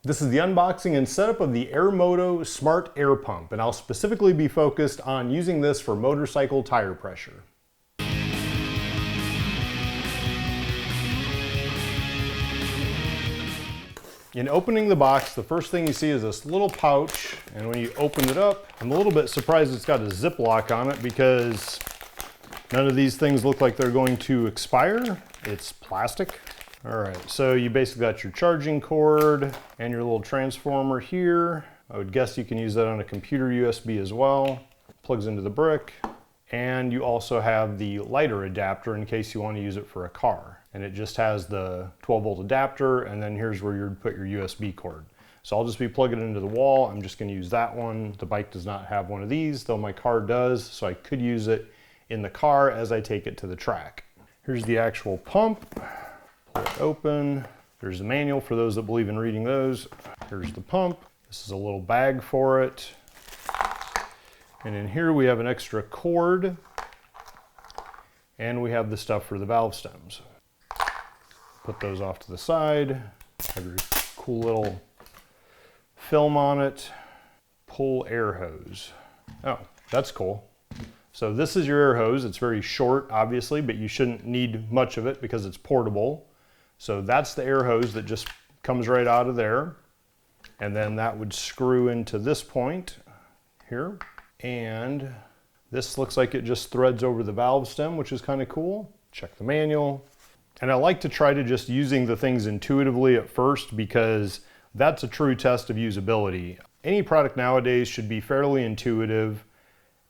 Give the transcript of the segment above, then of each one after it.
This is the unboxing and setup of the AIRMOTO Smart Air Pump, and I'll specifically be focused on using this for motorcycle tire pressure. In opening the box, the first thing you see is this little pouch, and when you open it up, I'm a little bit surprised it's got a Ziploc on it because none of these things look like they're going to expire. It's plastic. All right, so you basically got your charging cord and your little transformer here. I would guess you can use that on a computer USB as well. Plugs into the brick. And you also have the lighter adapter in case you want to use it for a car. And it just has the 12-volt adapter, and then here's where you'd put your USB cord. So I'll just be plugging it into the wall. I'm just going to use that one. The bike does not have one of these, though my car does, so I could use it in the car as I take it to the track. Here's the actual pump. Pull it open. There's the manual for those that believe in reading those. Here's the pump. This is a little bag for it. And in here we have an extra cord, and we have the stuff for the valve stems. Put those off to the side. Have your cool little film on it. Pull air hose. Oh, that's cool. So this is your air hose. It's very short, obviously, but you shouldn't need much of it because it's portable. So that's the air hose that just comes right out of there. And then that would screw into this point here. And this looks like it just threads over the valve stem, which is kind of cool. Check the manual. And I like to try to just using the things intuitively at first because that's a true test of usability. Any product nowadays should be fairly intuitive.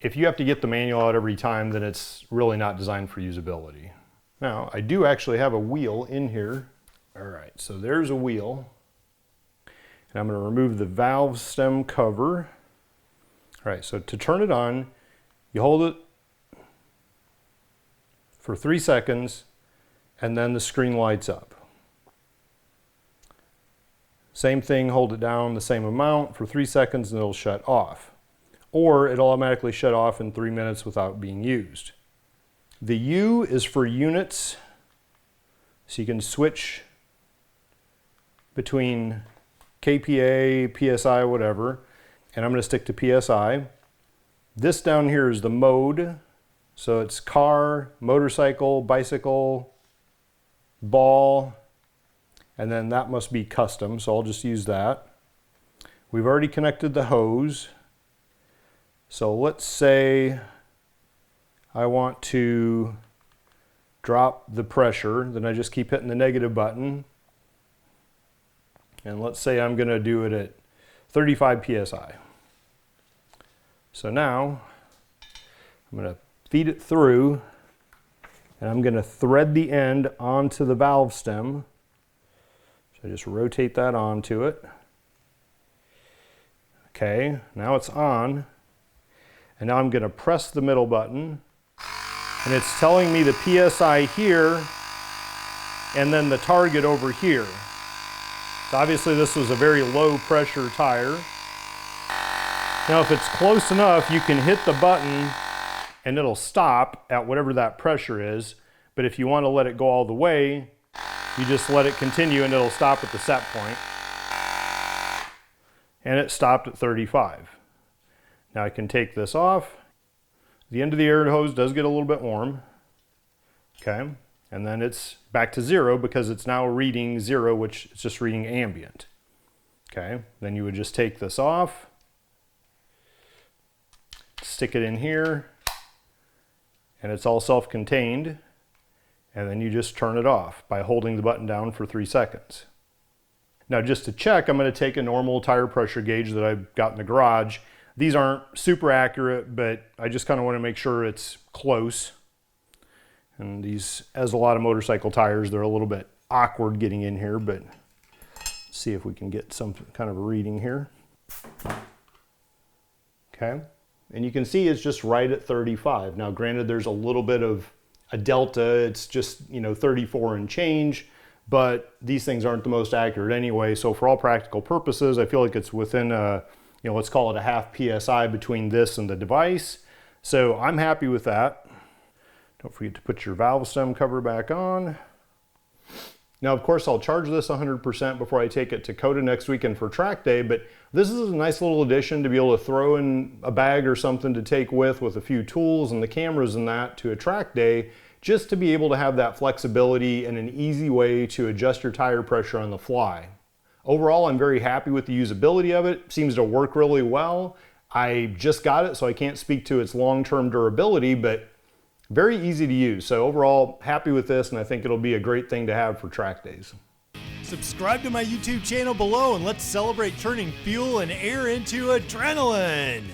If you have to get the manual out every time, then it's really not designed for usability. Now, I do actually have a wheel in here. All right, so there's a wheel. And I'm going to remove the valve stem cover. All right, so to turn it on, you hold it for 3 seconds, and then the screen lights up. Same thing, hold it down the same amount for 3 seconds and it'll shut off. Or it'll automatically shut off in 3 minutes without being used. The U is for units, so you can switch between kPa, PSI, whatever, and I'm going to stick to PSI. This down here is the mode, so it's car, motorcycle, bicycle, ball, and then that must be custom, so I'll just use that. We've already connected the hose, so let's say I want to drop the pressure, then I just keep hitting the negative button, and let's say I'm going to do it at 35 psi. So now I'm going to feed it through, and I'm going to thread the end onto the valve stem. So I just rotate that onto it. Okay, now it's on. And now I'm going to press the middle button. And it's telling me the PSI here and then the target over here. So obviously this was a very low pressure tire. Now if it's close enough, you can hit the button and it'll stop at whatever that pressure is. But if you want to let it go all the way, you just let it continue and it'll stop at the set point. And it stopped at 35. Now I can take this off. The end of the air hose does get a little bit warm. Okay, and then it's back to 0 because it's now reading 0, which it's just reading ambient. Okay, then you would just take this off, stick it in here, and it's all self-contained, and then you just turn it off by holding the button down for 3 seconds. Now just to check, I'm going to take a normal tire pressure gauge that I've got in the garage. These aren't super accurate, but I just kind of want to make sure it's close. And these, as a lot of motorcycle tires, they're a little bit awkward getting in here, but let's see if we can get some kind of a reading here. Okay, and you can see it's just right at 35. Now granted, there's a little bit of a delta, it's just, 34 and change, but these things aren't the most accurate anyway, so for all practical purposes, I feel like it's within a, let's call it a half PSI between this and the device. So I'm happy with that. Don't forget to put your valve stem cover back on. Now, of course, I'll charge this 100% before I take it to COTA next weekend for track day, but this is a nice little addition to be able to throw in a bag or something to take with a few tools and the cameras and that to a track day, just to be able to have that flexibility and an easy way to adjust your tire pressure on the fly. Overall, I'm very happy with the usability of it. It seems to work really well. I just got it, so I can't speak to its long-term durability, but very easy to use. So overall, happy with this, and I think it'll be a great thing to have for track days. Subscribe to my YouTube channel below and let's celebrate turning fuel and air into adrenaline.